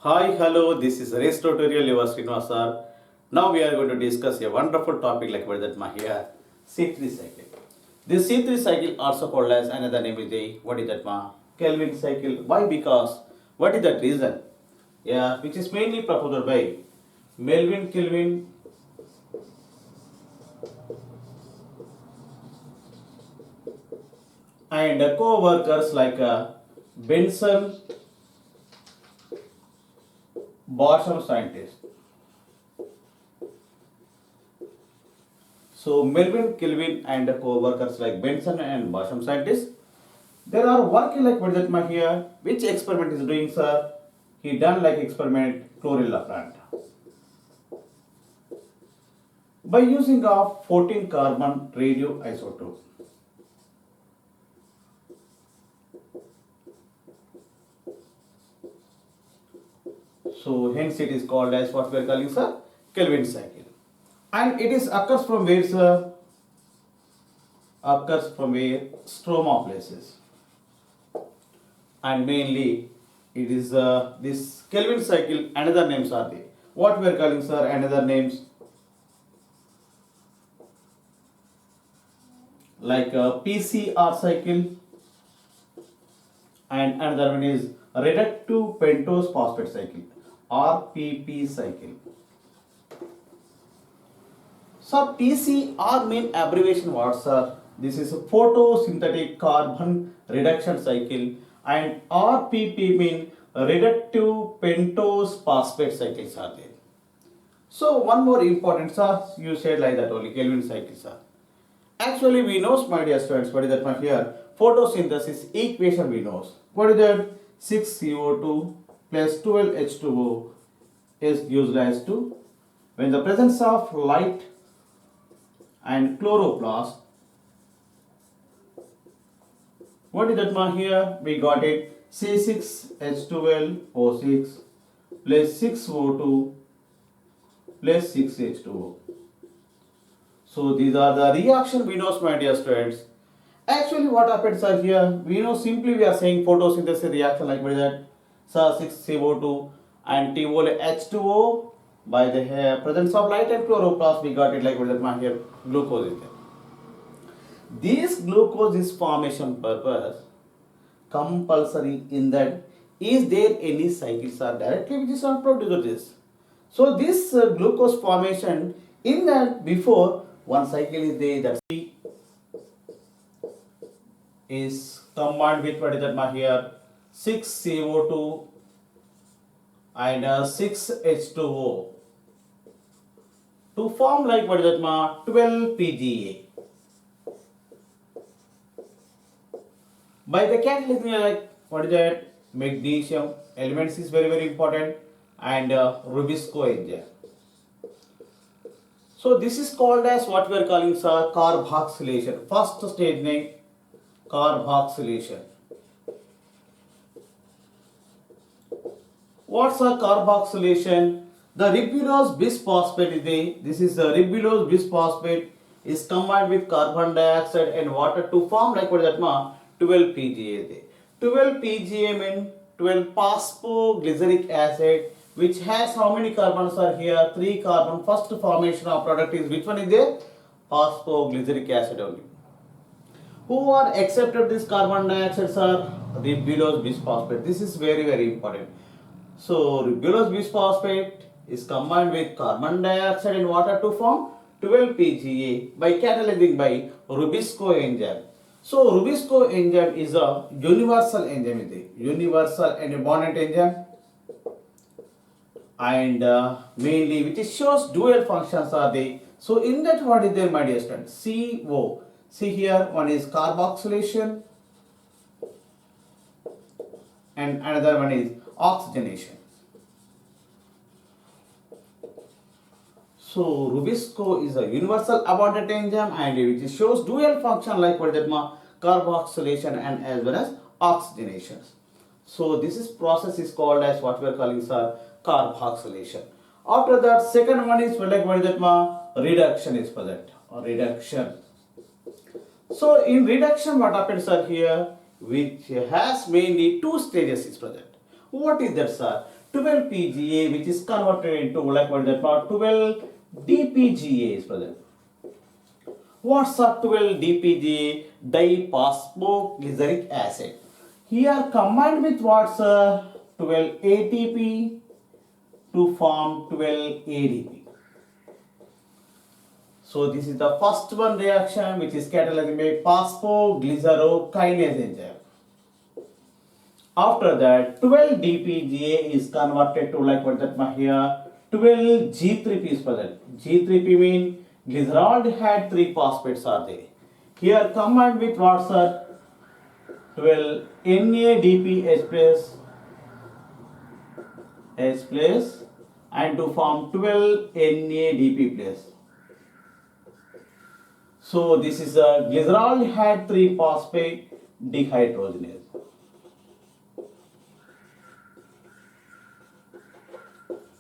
Hi, hello, this is race tutorial, your Srinivas sir. Now we are going to discuss a wonderful topic like what that ma here, C3 cycle. This C3 cycle also called as another name is the, what is that ma? Kelvin cycle. Why? Because, what is that reason? Yeah, which is mainly proposed by Melvin Kelvin and co-workers like Benson, Boschem scientists. So Melvin Kelvin and co-workers like Benson and Boschem scientists, there are working like Vedjatma here. Which experiment is doing, sir? He done like experiment chlorella plant. By using of 14 carbon radioisotope. So hence it is called as what we are calling, sir, Kelvin cycle. And it is occurs from where, sir? Occurs from where? Stroma places. And mainly it is this Kelvin cycle, another names are there. What we are calling, sir, another names like PCR cycle, and another one is reductive pentose phosphate cycle, RPP cycle. So PCR mean abbreviation what, sir? This is a photosynthetic carbon reduction cycle, and RPP mean reductive pentose phosphate cycles are there. So one more important, sir, you said like that only Kelvin cycle, sir. Actually, we know, my dear students, what is that, my here? Photosynthesis equation we know. What is that? 6CO2 plus 12H2O is used as to when the presence of light and chloroplast. What is that, ma? Here we got it C6H12O6 plus 6O2 plus 6H2O. So these are the reaction we know, my dear students. Actually, what happens are here, we know simply we are saying photosynthesis reaction like what is that? So 6CO2 and TOH2O by the presence of light and chloroplast, we got it like what is that, here glucose is there. This glucose is formation purpose compulsory in that is there any cycles are directly which is not produced this. So this glucose formation in that before one cycle is there, that is combined with what is that, ma here 6CO2 and 6H2O to form like what is that, ma 12 PGA. By the catalyst like what is that, magnesium elements is very important, and Rubisco enzyme. So this is called as what we are calling, sir, carboxylation. First stage name carboxylation. What's a carboxylation? The ribulose bisphosphate is the, this is the ribulose bisphosphate is combined with carbon dioxide and water to form like what is that, ma 12 PGA. 12 PGA means 12 phosphoglyceric acid, which has how many carbons are here? 3 carbon. First formation of product is which one is there? Phosphoglyceric acid only. Who are accepted this carbon dioxide, are ribulose bisphosphate. This is very important. So ribulose bisphosphate is combined with carbon dioxide and water to form 12 PGA by catalyzing by Rubisco enzyme. So Rubisco enzyme is a universal enzyme, universal and abundant enzyme, and mainly which shows dual functions are they. So in that, what is there, my dear students? CO. See here, one is carboxylation and another one is oxygenation. So Rubisco is a universal abundant enzyme and which shows dual function like what is that, ma carboxylation and as well as oxygenation. So this is process is called as what we are calling, sir, carboxylation. After that, second one is like what is that, ma reduction is present or reduction. So in reduction, what happens, sir, here, which has mainly two stages is present. What is that, sir? 12 PGA which is converted into like what is that part 12 DPGA is present. What's a 12 DPGA? Diphosphoglyceric acid. Here combined with what's 12 ATP to form 12 ADP. So this is the first one reaction which is catalyzed by phosphoglycerokinase enzyme. After that 12 DPGA is converted to like what that here 12 G3P is present. G3P means glyceraldehyde 3 phosphates are there. Here combined with what's 12 NADPH plus and to form 12 NADP plus. So this is a glyceraldehyde 3 phosphate dehydrogenase.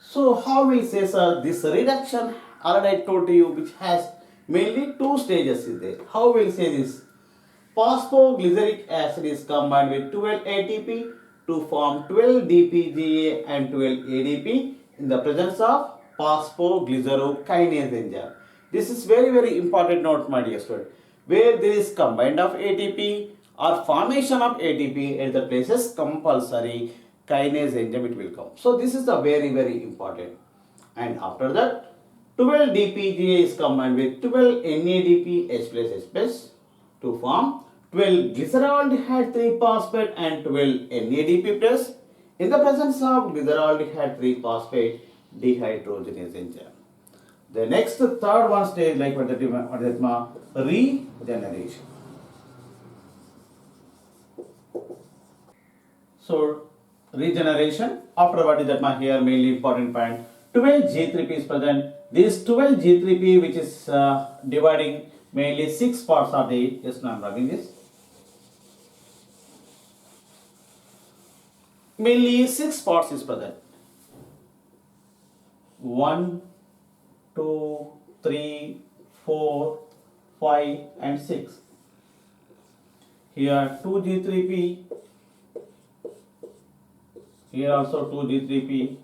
So how we say sir this reduction already I told you which has mainly two stages is there. How we'll say this? Phosphoglyceric acid is combined with 12 ATP to form 12 DPGA and 12 ADP in the presence of phosphoglycerokinase enzyme. This is very important note my dear student. Where there is combined of ATP or formation of ATP at the places compulsory kinase enzyme it will come. So this is the very important. And after that 12 DPGA is combined with 12 NADP H plus to form 12 glyceraldehyde 3 phosphate and 12 NADP plus in the presence of glyceraldehyde 3 phosphate dehydrogenase enzyme. The next third one stage like what is regeneration. So regeneration after what is that here mainly important point 12 G3P is present. This 12 G3P which is dividing mainly 6 parts are the yes now I am writing this. Mainly 6 parts is present. 1, 2, 3, 4, 5 and 6. Here 2 G3P. Here also 2 G3P.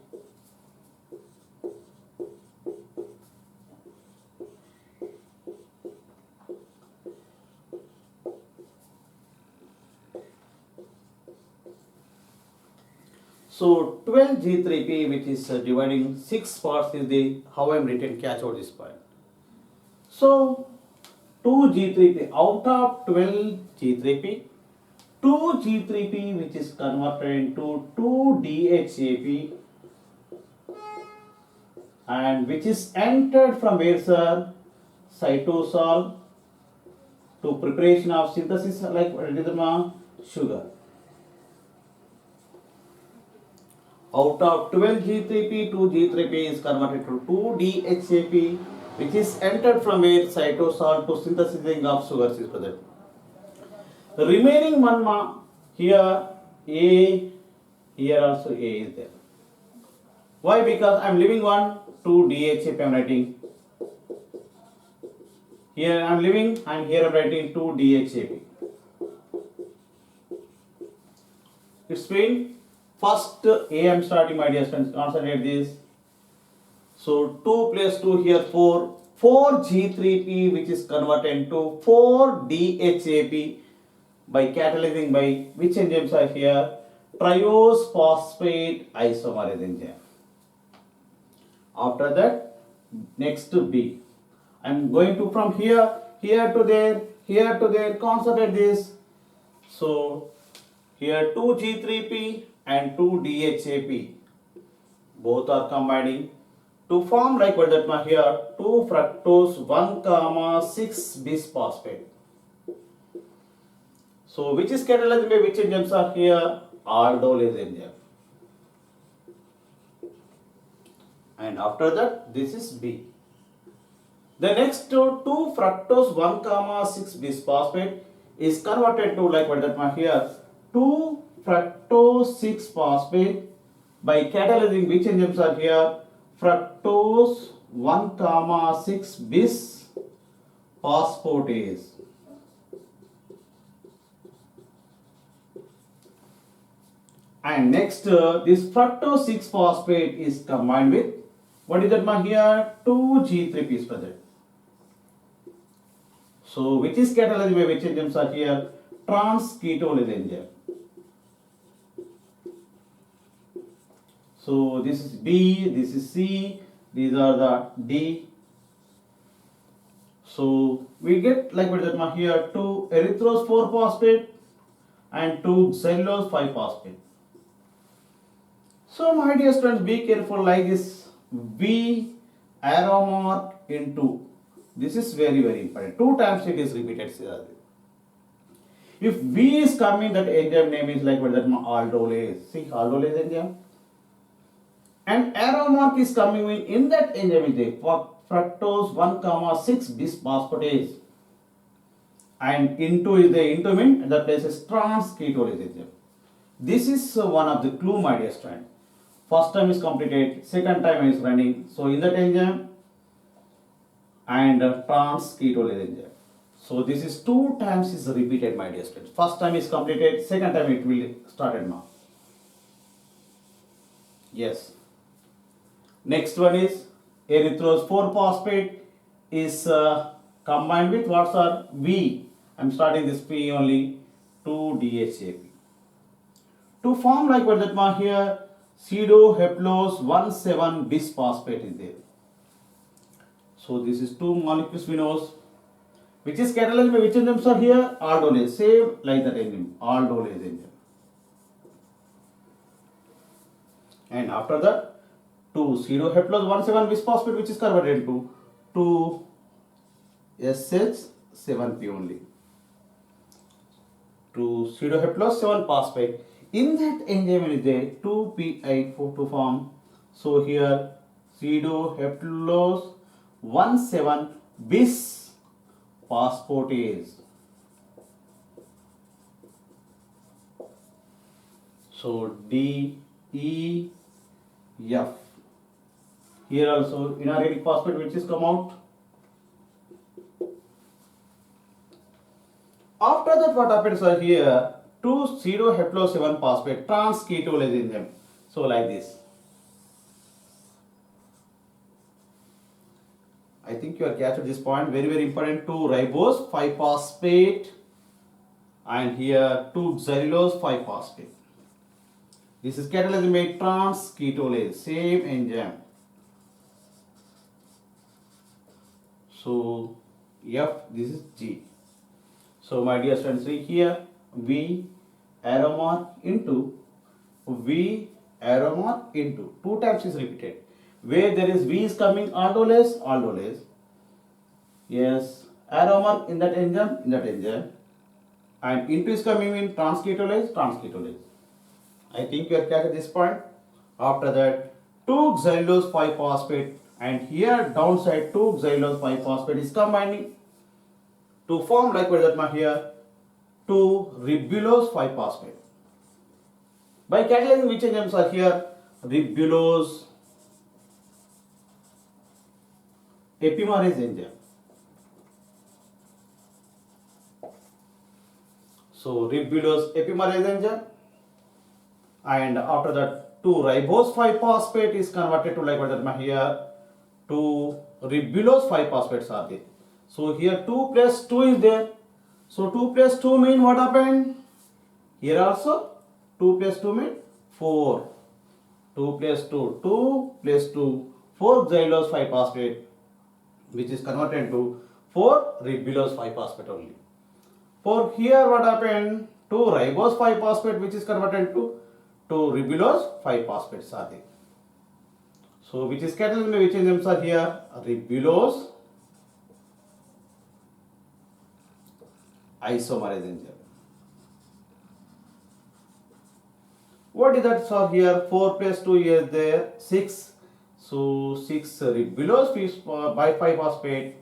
So 12 G3P which is dividing 6 parts is the how I am written catch out this point. So 2 G3P out of 12 G3P 2 G3P which is converted into 2 DHAP and which is entered from where sir cytosol to preparation of synthesis like sugar. Out of 12 G3P, 2 G3P is converted to 2 DHAP which is entered from where cytosol to synthesizing of sugars is present. The remaining one here A, here also A is there. Why? Because I am leaving 1, 2 DHAP I am writing. Here I am leaving and here I am writing 2 DHAP. It's mean first A I am starting my dear friends, concentrate this. So 2 plus 2 here 4 G3P which is converted into 4 DHAP by catalyzing by which enzymes are here? Triose phosphate isomerase enzyme. After that next to B. I am going to from here to there, concentrate this. So here 2 G3P and 2 DHAP both are combining to form like what that here 2 fructose 1,6 bisphosphate. So which is catalyzed by which enzymes are here? Aldolase enzyme. And after that this is B. The next 2 fructose 1,6 bisphosphate is converted to like what that here 2 fructose 6 phosphate by catalyzing which enzymes are here? Fructose 1,6 bis phosphatase. And next, this fructose 6 phosphate is combined with, what is that ma here? 2G3P is present. So which is catalyzed by which enzymes are here? Trans-ketolase enzyme. So this is B, this is C, these are the D. So we get like what is that ma here? 2 erythrose 4 phosphate and 2 xylulose 5 phosphate. So my dear students, be careful like this. V arrow mark into, this is very important. 2 times it is repeated. If V is coming, that enzyme name is like what is that aldolase. See, aldolase enzyme. And arrow mark is coming in that enzyme is the fructose 1,6 bisphosphatase. And into is the into mean, and the place is trans-ketolase enzyme. This is one of the clue, my dear student. First time is completed, second time is running. So in that enzyme and trans-ketolase enzyme. So this is 2 times is repeated, my dear students. First time is completed, second time it will started now. Yes. Next one is erythrose 4 phosphate is combined with what's our V. I'm starting this P only, 2-DHAP. To form like what that ma here, pseudoheplose 1,7 bisphosphate is there. So this is 2 molecules we know, which is catalyzed by which enzymes are here? Aldolase, same like that enzyme, aldolase enzyme. And after that, 2 pseudoheplose 1,7 bisphosphate, which is converted into 2 SH7P only. 2 pseudoheplose 7 phosphate. In that enzyme is there 2PI to form. So here pseudoheplose 1,7 bisphosphatase. So DEF. Here also inorganic phosphate which is come out. After that, what happens are here 2 pseudoheplose 7 phosphate trans-ketolase enzyme. So like this. I think you are captured this point. Very important. 2 ribose 5 phosphate and here 2 xylulose 5 phosphate. This is catalyzed by trans-ketolase, same enzyme. So F, this is G. So my dear students, see here V arrow mark into V arrow mark into 2 times is repeated. Where there is V is coming aldolase, aldolase. Yes, arrow mark in that enzyme, and into is coming in trans-ketolase, trans-ketolase. I think you have catch this point. After that, 2 xylulose 5 phosphate, and here downside 2 xylulose 5 phosphate is combining to form like what that here 2 ribulose 5 phosphate. By catalyzing which enzymes are here? Ribulose epimerase enzyme. So ribulose epimerase enzyme, and after that 2 ribose 5 phosphate is converted to like what that here 2 ribulose 5 phosphates are there. So here 2 plus 2 is there. So 2 plus 2 mean what happened? Here also 2 plus 2 mean 4. 2 plus 2, 2 plus 2, 4 xylulose 5 phosphate, which is converted to 4 ribulose 5 phosphate only. For here what happened? 2 ribose 5 phosphate, which is converted to 2 ribulose 5 phosphates are there. So which is catalyzed by which enzymes are here? Ribulose isomerase enzyme. What is that? So here 4 plus 2 is there 6. So 6 ribulose by 5 phosphate.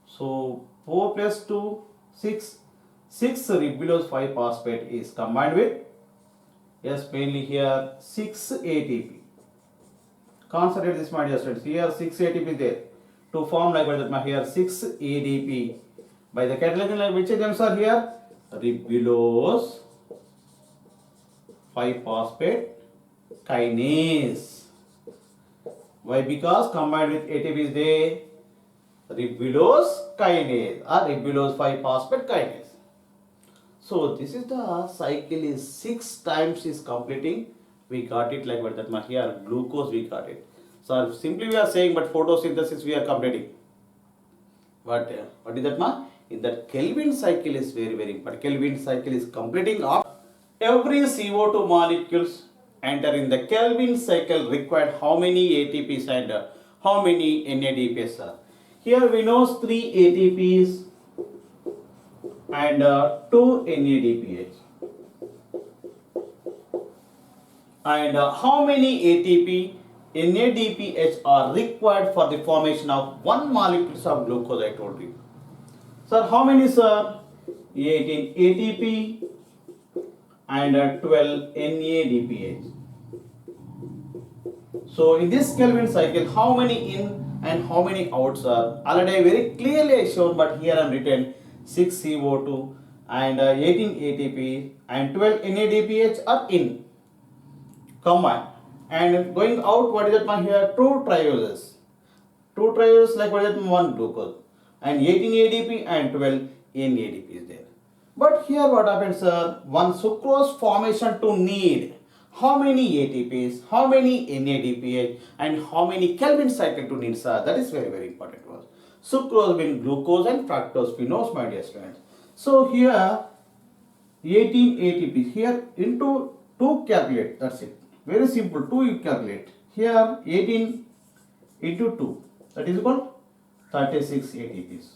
So 4 plus 2 6. 6 ribulose 5 phosphate is combined with, yes, mainly here 6 ATP. Concentrate this, my dear students. Here 6 ATP there to form like that here 6 ADP. By the catalyzing like which enzymes are here? Ribulose 5-phosphate kinase. Why? Because combined with ATP is the ribulose kinase or ribulose 5-phosphate kinase. So this is the cycle is 6 times is completing. We got it like what that here glucose we got it. So simply we are saying but photosynthesis we are completing. What is that ma? In that Kelvin cycle is very important. Kelvin cycle is completing of every CO2 molecules enter in the Kelvin cycle required how many ATPs and how many NADPs are. Here we know 3 ATPs and 2 NADPH. And how many ATP, NADPH are required for the formation of 1 molecule of glucose, I told you. Sir, how many, sir? 18 ATP and 12 NADPH. So in this Kelvin cycle, how many in and how many outs are? Already very clearly shown, but here I am written 6 CO2 and 18 ATP and 12 NADPH are in combined. And going out, what is that here? 2 trioses. 2 trioses like what is that? 1 glucose. And 18 ADP and 12 NADP is there. But here what happens, sir? 1 sucrose formation to need how many ATPs, how many NADPH and how many Kelvin cycle to need, sir? That is very important one. Sucrose means glucose and fructose phenose, my dear students. So here 18 ATPs here into 2 calculate, that's it. Very simple, 2 you calculate. Here 18 into 2, that is equal 36 ATPs.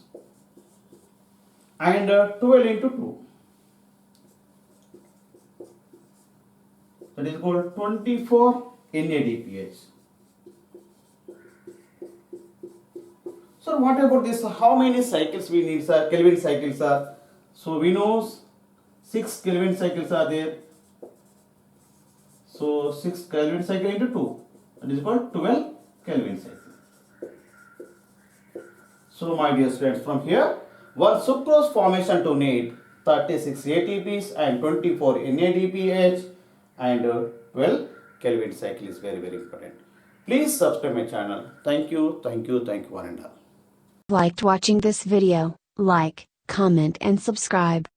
And 12 into 2, that is equal 24 NADPH. So what about this? How many cycles we need, sir? Kelvin cycles are. So we know 6 Kelvin cycles are there. So 6 Kelvin cycle into 2, that is called 12 Kelvin cycle. So my dear students, from here 1 sucrose formation to need 36 ATPs and 24 NADPH and 12 Kelvin cycle is very important. Please subscribe my channel. Thank you one and all. Liked watching this video, like, comment and subscribe.